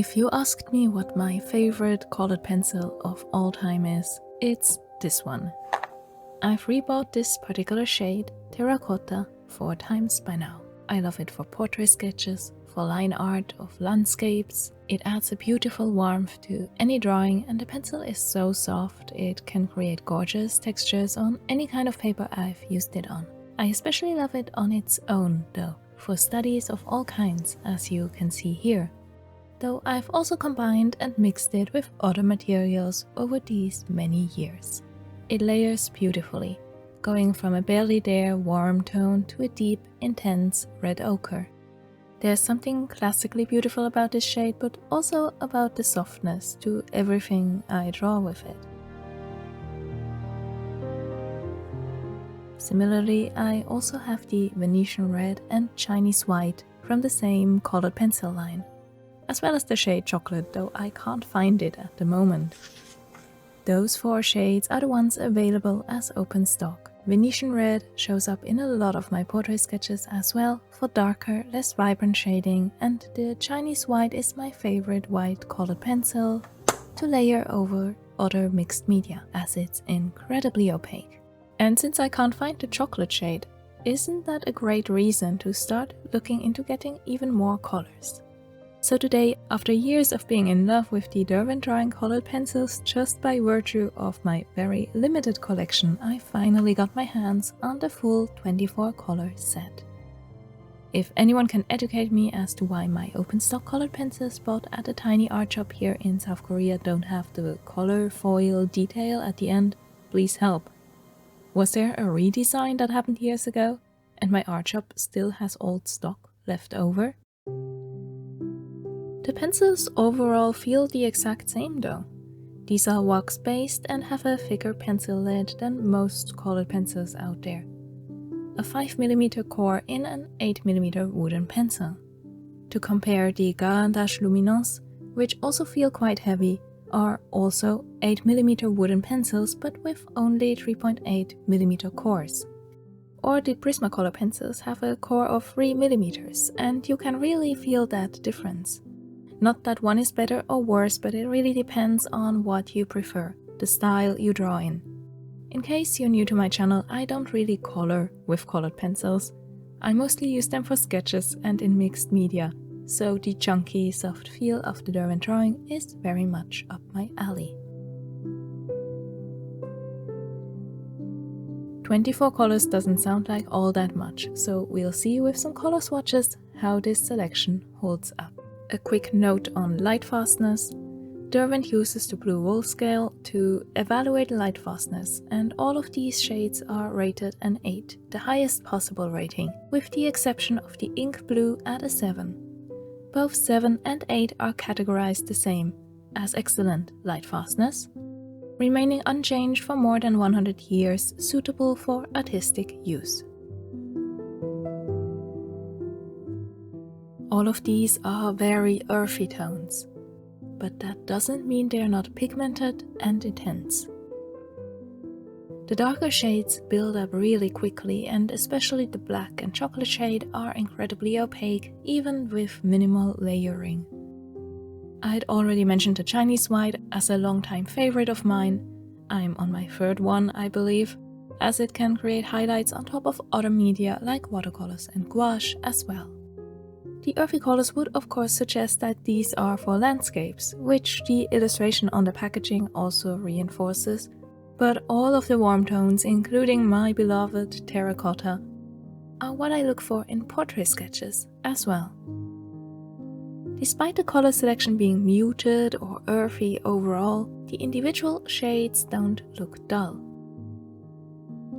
If you asked me what my favorite colored pencil of all time is, it's this one. I've rebought this particular shade, Terracotta, 4 times by now. I love it for portrait sketches, for line art of landscapes. It adds a beautiful warmth to any drawing, and the pencil is so soft it can create gorgeous textures on any kind of paper I've used it on. I especially love it on its own though, for studies of all kinds, as you can see here. Though I've also combined and mixed it with other materials over these many years. It layers beautifully, going from a barely there warm tone to a deep, intense red ochre. There's something classically beautiful about this shade, but also about the softness to everything I draw with it. Similarly, I also have the Venetian red and Chinese white from the same colored pencil line, as well as the shade chocolate, though I can't find it at the moment. Those 4 shades are the ones available as open stock. Venetian red shows up in a lot of my portrait sketches as well, for darker, less vibrant shading, and the Chinese white is my favorite white colored pencil to layer over other mixed media, as it's incredibly opaque. And since I can't find the chocolate shade, isn't that a great reason to start looking into getting even more colors? So today, after years of being in love with the Derwent Drawing colored pencils just by virtue of my very limited collection, I finally got my hands on the full 24 color set. If anyone can educate me as to why my open stock colored pencils bought at a tiny art shop here in South Korea don't have the color foil detail at the end, please help. Was there a redesign that happened years ago, and my art shop still has old stock left over? The pencils overall feel the exact same though. These are wax-based and have a thicker pencil lead than most colored pencils out there. A 5mm core in an 8mm wooden pencil. To compare, the Garandage Luminance, which also feel quite heavy, are also 8mm wooden pencils but with only 3.8mm cores. Or the Prismacolor pencils have a core of 3mm, and you can really feel that difference. Not that one is better or worse, but it really depends on what you prefer, the style you draw in. In case you're new to my channel, I don't really color with colored pencils. I mostly use them for sketches and in mixed media, so the chunky, soft feel of the Derwent Drawing is very much up my alley. 24 colors doesn't sound like all that much, so we'll see with some color swatches how this selection holds up. A quick note on lightfastness. Derwent uses the blue wool scale to evaluate lightfastness, and all of these shades are rated an 8, the highest possible rating, with the exception of the ink blue at a 7. Both 7 and 8 are categorized the same, as excellent lightfastness, remaining unchanged for more than 100 years, suitable for artistic use. All of these are very earthy tones, but that doesn't mean they're not pigmented and intense. The darker shades build up really quickly, and especially the black and chocolate shade are incredibly opaque, even with minimal layering. I'd already mentioned the Chinese white as a longtime favorite of mine. I'm on my 3rd one, I believe, as it can create highlights on top of other media like watercolors and gouache as well. The earthy colors would of course suggest that these are for landscapes, which the illustration on the packaging also reinforces, but all of the warm tones, including my beloved terracotta, are what I look for in portrait sketches as well. Despite the color selection being muted or earthy overall, the individual shades don't look dull.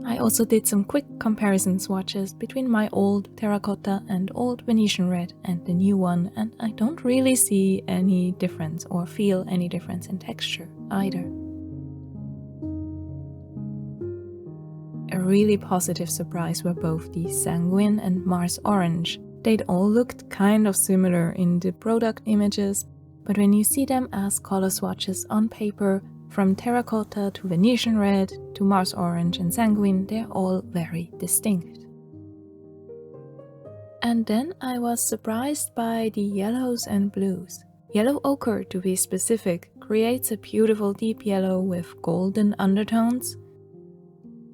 I also did some quick comparison swatches between my old terracotta and old Venetian red and the new one, and I don't really see any difference or feel any difference in texture either. A really positive surprise were both the Sanguine and Mars Orange. They'd all looked kind of similar in the product images, but when you see them as color swatches on paper, from terracotta to Venetian red to Mars Orange and Sanguine, they're all very distinct. And then I was surprised by the yellows and blues. Yellow ochre, to be specific, creates a beautiful deep yellow with golden undertones.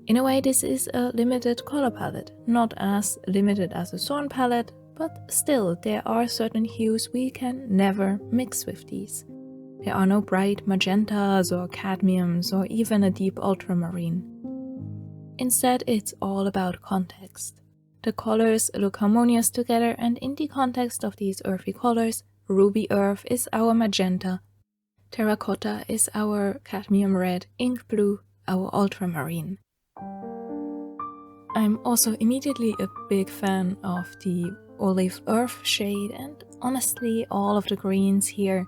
In a way, this is a limited color palette, not as limited as a Zorn palette, but still there are certain hues we can never mix with these. There are no bright magentas or cadmiums or even a deep ultramarine. Instead, it's all about context. The colors look harmonious together, and in the context of these earthy colors, ruby earth is our magenta, terracotta is our cadmium red, ink blue our ultramarine. I'm also immediately a big fan of the olive earth shade and honestly all of the greens here.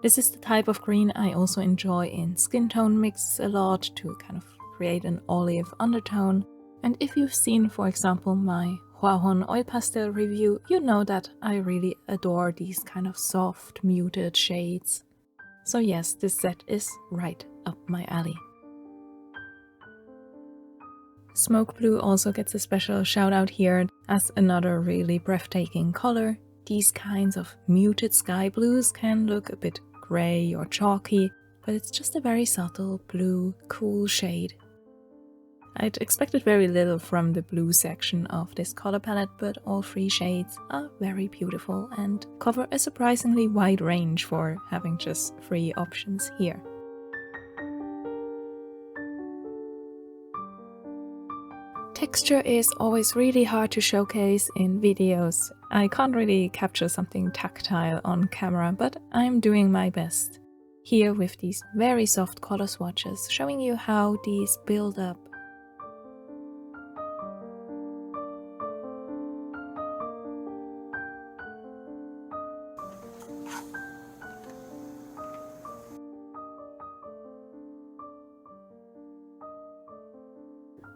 This is the type of green I also enjoy in skin tone mixes a lot to kind of create an olive undertone. And if you've seen, for example, my Huahon oil pastel review, you know that I really adore these kind of soft, muted shades. So yes, this set is right up my alley. Smoke blue also gets a special shout out here as another really breathtaking color. These kinds of muted sky blues can look a bit grey or chalky, but it's just a very subtle blue, cool shade. I'd expected very little from the blue section of this color palette, but all three shades are very beautiful and cover a surprisingly wide range for having just 3 options here. Texture is always really hard to showcase in videos. I can't really capture something tactile on camera, but I'm doing my best. Here with these very soft color swatches, showing you how these build up.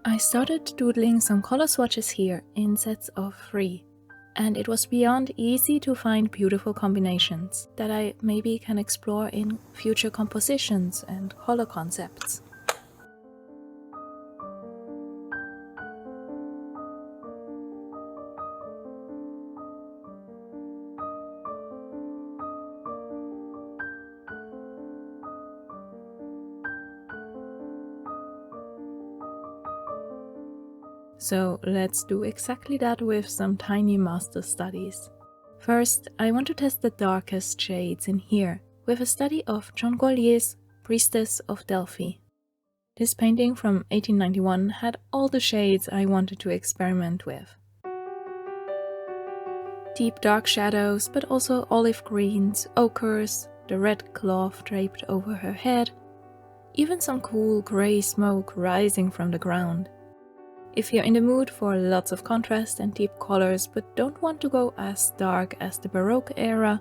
I started doodling some color swatches here in sets of 3, and it was beyond easy to find beautiful combinations that I maybe can explore in future compositions and color concepts. So let's do exactly that with some tiny master studies. First, I want to test the darkest shades in here with a study of John Gollier's Priestess of Delphi. This painting from 1891 had all the shades I wanted to experiment with. Deep dark shadows, but also olive greens, ochres, the red cloth draped over her head, even some cool grey smoke rising from the ground. If you're in the mood for lots of contrast and deep colors but don't want to go as dark as the Baroque era,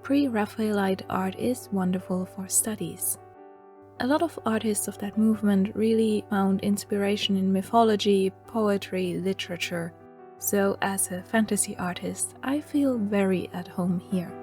Pre-Raphaelite art is wonderful for studies. A lot of artists of that movement really found inspiration in mythology, poetry, literature, so as a fantasy artist, I feel very at home here.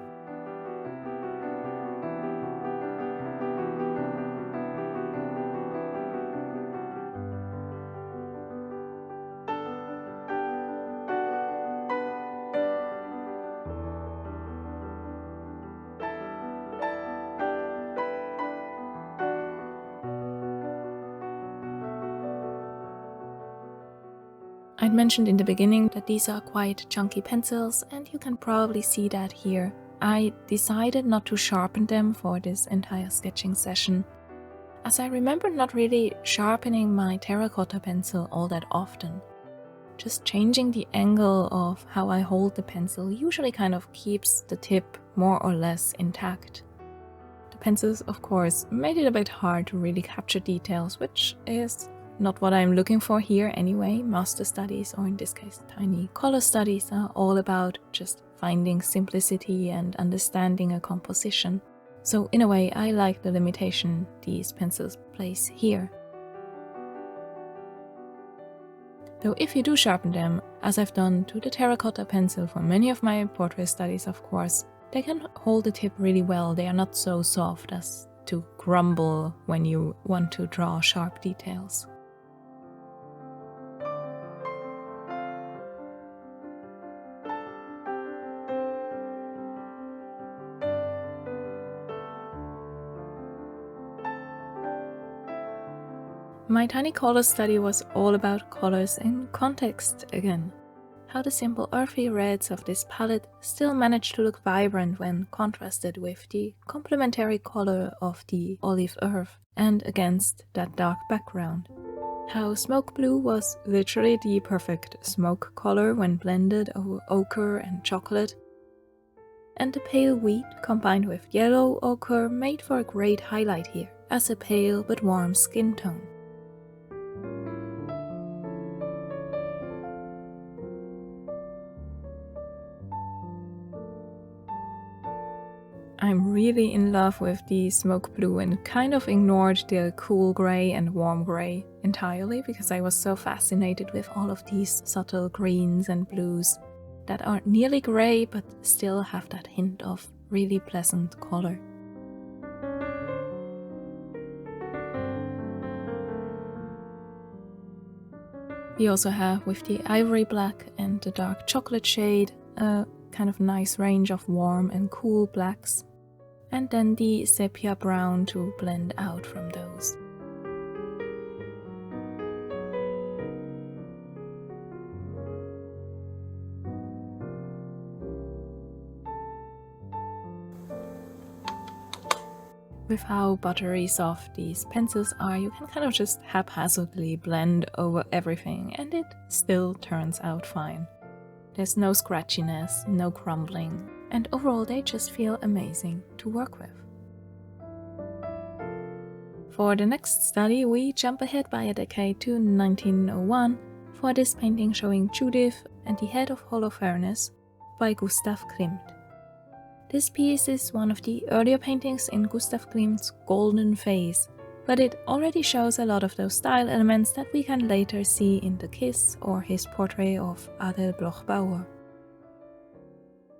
I'd mentioned in the beginning that these are quite chunky pencils, and you can probably see that here. I decided not to sharpen them for this entire sketching session, as I remember not really sharpening my terracotta pencil all that often. Just changing the angle of how I hold the pencil usually kind of keeps the tip more or less intact. The pencils, of course, made it a bit hard to really capture details, which is not what I'm looking for here anyway. Master studies, or in this case tiny color studies, are all about just finding simplicity and understanding a composition. So in a way I like the limitation these pencils place here. Though if you do sharpen them, as I've done to the terracotta pencil for many of my portrait studies of course, they can hold the tip really well. They are not so soft as to crumble when you want to draw sharp details. My tiny color study was all about colors in context again. How the simple earthy reds of this palette still manage to look vibrant when contrasted with the complementary color of the olive earth and against that dark background. How smoke blue was literally the perfect smoke color when blended over ochre and chocolate. And the pale wheat combined with yellow ochre made for a great highlight here, as a pale but warm skin tone. I'm really in love with the smoke blue and kind of ignored the cool grey and warm grey entirely because I was so fascinated with all of these subtle greens and blues that are nearly grey but still have that hint of really pleasant color. We also have with the ivory black and the dark chocolate shade a kind of nice range of warm and cool blacks, and then the sepia brown to blend out from those. With how buttery soft these pencils are, you can kind of just haphazardly blend over everything and it still turns out fine. There's no scratchiness, no crumbling, and overall they just feel amazing to work with. For the next study, we jump ahead by a decade to 1901 for this painting showing Judith and the Head of Holofernes by Gustav Klimt. This piece is one of the earlier paintings in Gustav Klimt's golden phase, but it already shows a lot of those style elements that we can later see in The Kiss or his portrait of Adele Bloch-Bauer.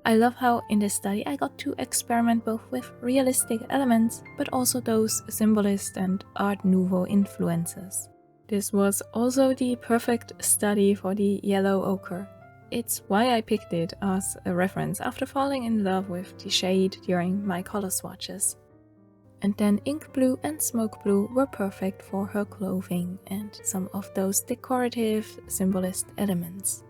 I love how in this study I got to experiment both with realistic elements, but also those symbolist and Art Nouveau influences. This was also the perfect study for the yellow ochre. It's why I picked it as a reference after falling in love with the shade during my color swatches. And then ink blue and smoke blue were perfect for her clothing and some of those decorative symbolist elements.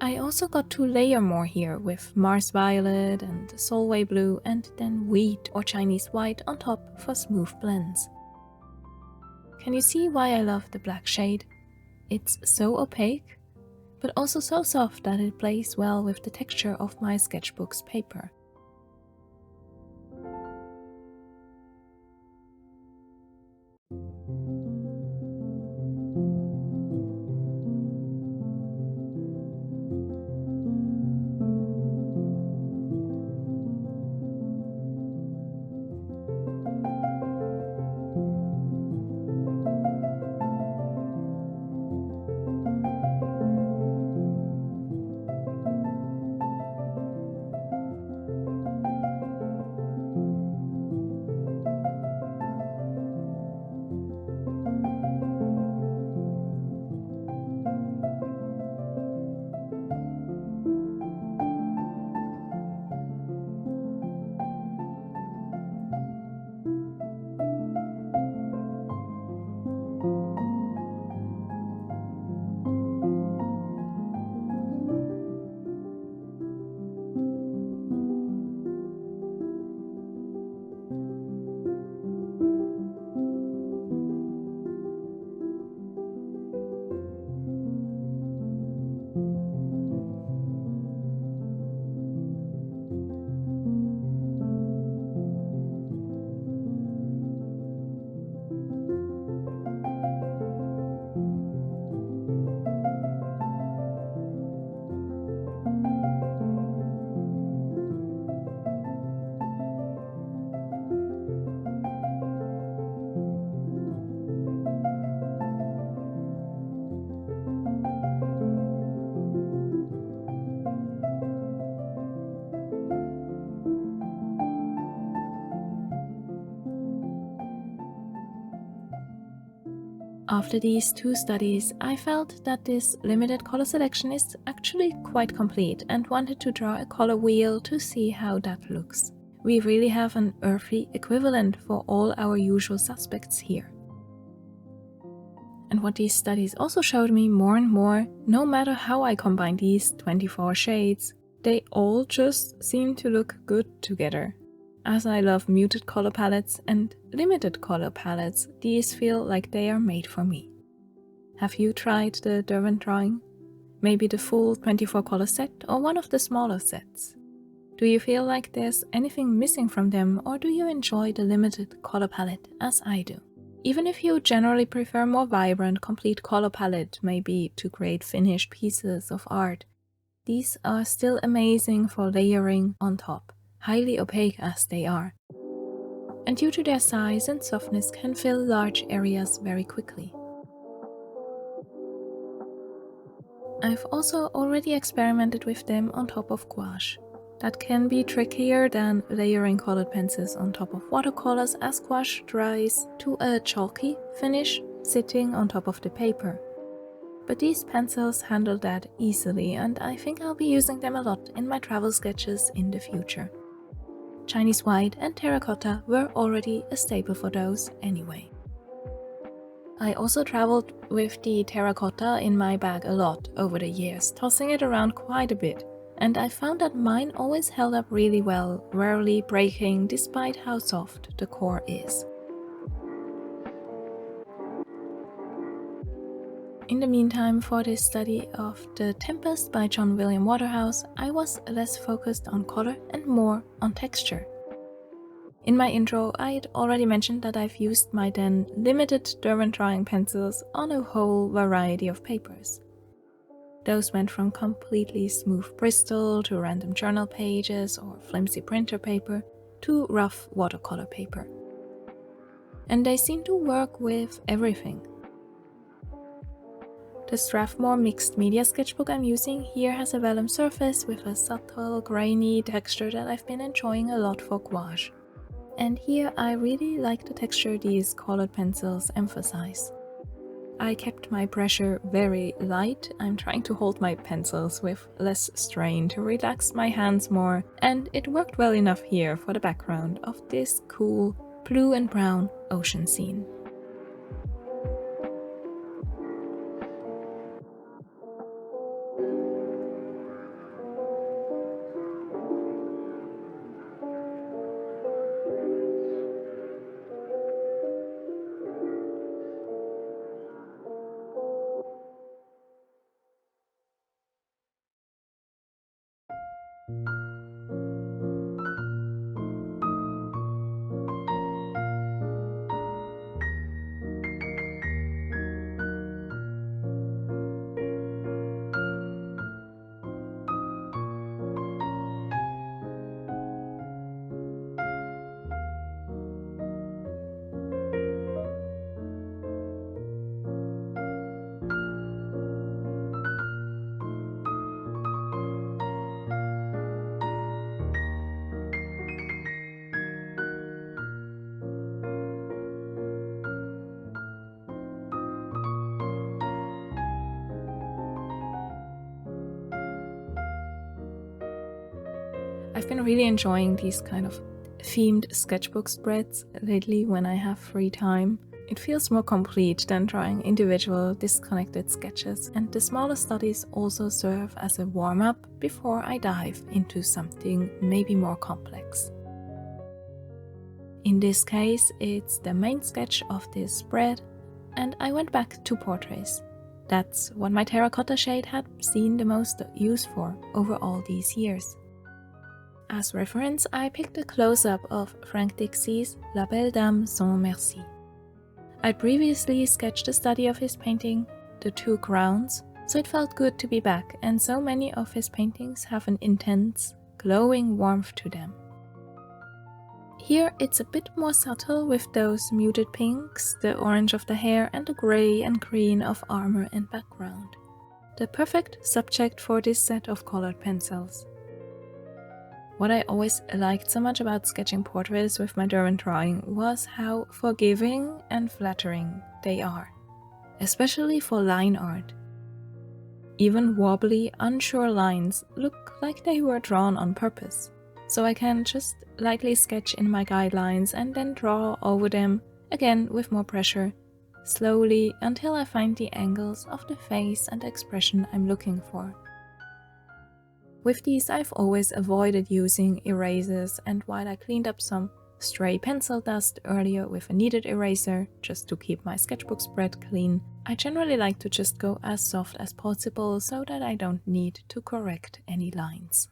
I also got to layer more here with Mars Violet and Solway Blue and then wheat or Chinese white on top for smooth blends. Can you see why I love the black shade? It's so opaque, but also so soft that it plays well with the texture of my sketchbook's paper. After these 2 studies, I felt that this limited color selection is actually quite complete and wanted to draw a color wheel to see how that looks. We really have an earthy equivalent for all our usual suspects here. And what these studies also showed me more and more, no matter how I combine these 24 shades, they all just seem to look good together. As I love muted color palettes and limited color palettes, these feel like they are made for me. Have you tried the Derwent Drawing? Maybe the full 24 color set or one of the smaller sets? Do you feel like there's anything missing from them, or do you enjoy the limited color palette as I do? Even if you generally prefer more vibrant, complete color palette, maybe to create finished pieces of art, these are still amazing for layering on top, highly opaque as they are. And due to their size and softness can fill large areas very quickly. I've also already experimented with them on top of gouache. That can be trickier than layering colored pencils on top of watercolors, as gouache dries to a chalky finish sitting on top of the paper. But these pencils handle that easily, and I think I'll be using them a lot in my travel sketches in the future. Chinese white and terracotta were already a staple for those anyway. I also traveled with the terracotta in my bag a lot over the years, tossing it around quite a bit. And I found that mine always held up really well, rarely breaking despite how soft the core is. In the meantime, for this study of The Tempest by John William Waterhouse, I was less focused on color and more on texture. In my intro, I had already mentioned that I've used my then limited Derwent Drawing pencils on a whole variety of papers. Those went from completely smooth Bristol to random journal pages or flimsy printer paper to rough watercolor paper. And they seem to work with everything. The Strathmore mixed media sketchbook I'm using here has a vellum surface with a subtle grainy texture that I've been enjoying a lot for gouache. And here I really like the texture these colored pencils emphasize. I kept my pressure very light. I'm trying to hold my pencils with less strain to relax my hands more, and it worked well enough here for the background of this cool blue and brown ocean scene. I've been really enjoying these kind of themed sketchbook spreads lately when I have free time. It feels more complete than drawing individual disconnected sketches, and the smaller studies also serve as a warm-up before I dive into something maybe more complex. In this case, it's the main sketch of this spread, and I went back to portraits. That's what my terracotta shade had seen the most use for over all these years. As reference, I picked a close-up of Frank Dixie's La Belle Dame sans Merci. I'd previously sketched a study of his painting, The Two Crowns, so it felt good to be back, and so many of his paintings have an intense, glowing warmth to them. Here it's a bit more subtle with those muted pinks, the orange of the hair, and the grey and green of armor and background. The perfect subject for this set of colored pencils. What I always liked so much about sketching portraits with my Derwent Drawing was how forgiving and flattering they are. especially for line art. Even wobbly, unsure lines look like they were drawn on purpose, so I can just lightly sketch in my guidelines and then draw over them, again with more pressure, slowly until I find the angles of the face and expression I'm looking for. With these I've always avoided using erasers, and while I cleaned up some stray pencil dust earlier with a kneaded eraser just to keep my sketchbook spread clean, I generally like to just go as soft as possible so that I don't need to correct any lines.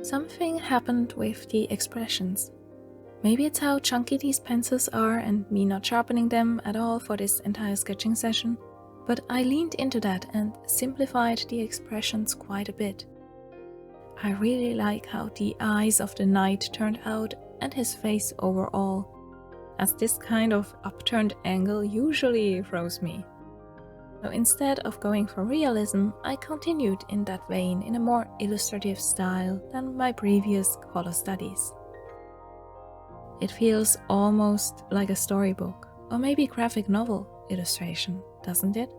Something happened with the expressions. Maybe it's how chunky these pencils are and me not sharpening them at all for this entire sketching session, but I leaned into that and simplified the expressions quite a bit. I really like how the eyes of the knight turned out and his face overall, as this kind of upturned angle usually throws me. So instead of going for realism, I continued in that vein in a more illustrative style than my previous color studies. It feels almost like a storybook, or maybe graphic novel illustration, doesn't it?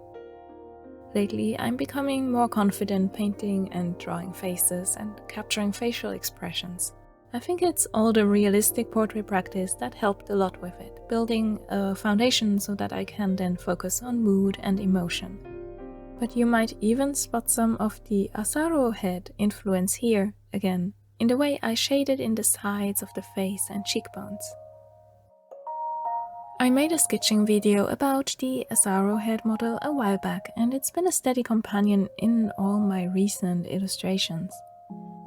Lately, I'm becoming more confident painting and drawing faces and capturing facial expressions. I think it's all the realistic portrait practice that helped a lot with it, building a foundation so that I can then focus on mood and emotion. But you might even spot some of the Asaro head influence here, again, in the way I shaded in the sides of the face and cheekbones. I made a sketching video about the Asaro head model a while back, and it's been a steady companion in all my recent illustrations.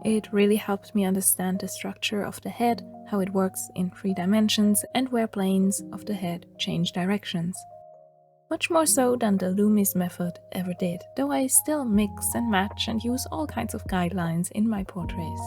It really helped me understand the structure of the head, how it works in 3 dimensions, and where planes of the head change directions. Much more so than the Loomis method ever did, though I still mix and match and use all kinds of guidelines in my portraits.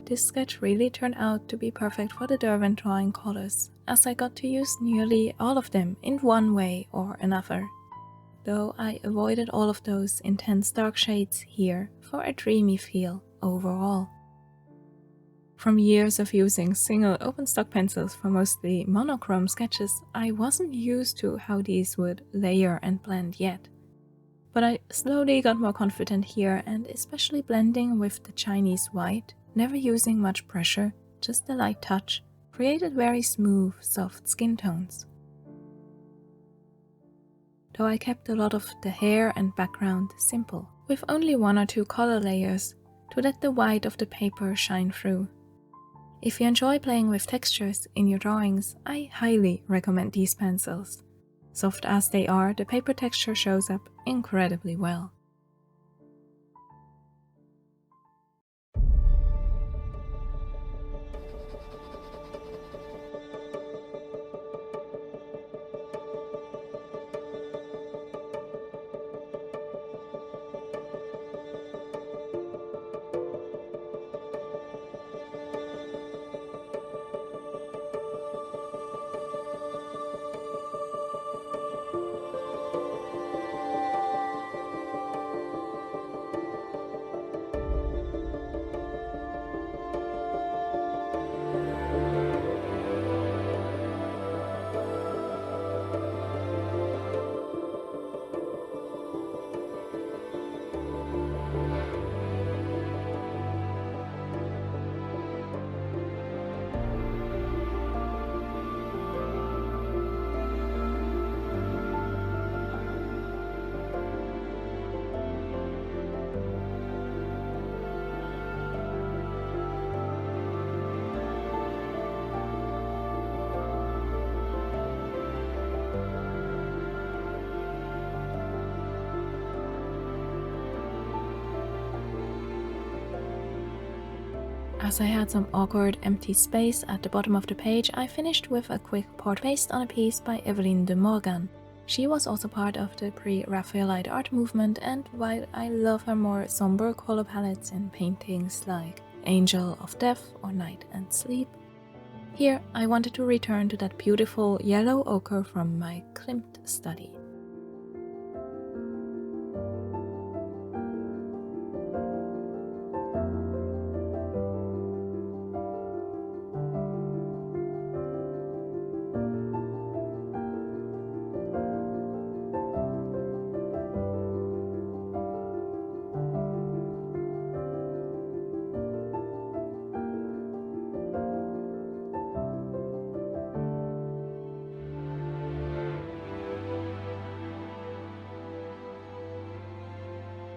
this sketch really turned out to be perfect for the Derwent Drawing colors, as I got to use nearly all of them in one way or another, though I avoided all of those intense dark shades here for a dreamy feel overall. From years of using single open stock pencils for mostly monochrome sketches, I wasn't used to how these would layer and blend yet. But I slowly got more confident here, and especially blending with the Chinese white, never using much pressure, just a light touch, created very smooth, soft skin tones. Though I kept a lot of the hair and background simple, with only 1 or 2 color layers to let the white of the paper shine through. If you enjoy playing with textures in your drawings, I highly recommend these pencils. Soft as they are, the paper texture shows up incredibly well. As I had some awkward empty space at the bottom of the page, I finished with a quick port based on a piece by Evelyn de Morgan. She was also part of the Pre-Raphaelite art movement, and while I love her more somber color palettes in paintings like Angel of Death or Night and Sleep, here I wanted to return to that beautiful yellow ochre from my Klimt study.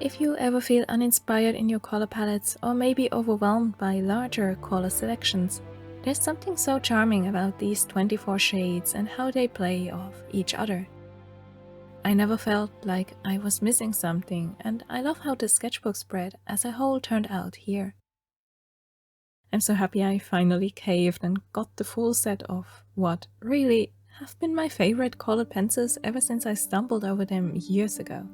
If you ever feel uninspired in your color palettes or maybe overwhelmed by larger color selections, there's something so charming about these 24 shades and how they play off each other. I never felt like I was missing something, and I love how the sketchbook spread as a whole turned out here. I'm so happy I finally caved and got the full set of what really have been my favorite colored pencils ever since I stumbled over them years ago.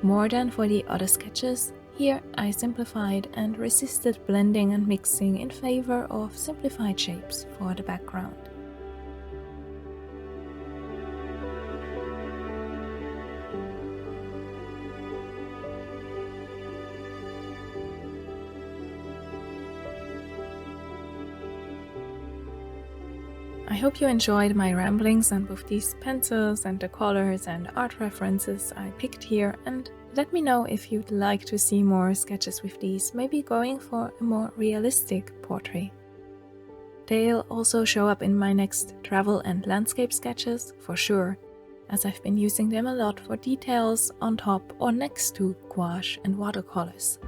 More than for the other sketches, here I simplified and resisted blending and mixing in favor of simplified shapes for the background. I hope you enjoyed my ramblings on both these pencils and the colors and art references I picked here, and Let me know if you'd like to see more sketches with these, maybe going for a more realistic portrait. They'll also show up in my next travel and landscape sketches for sure, as I've been using them a lot for details on top or next to gouache and watercolors.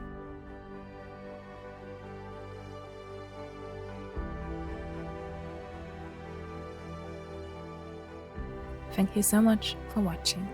Thank you so much for watching.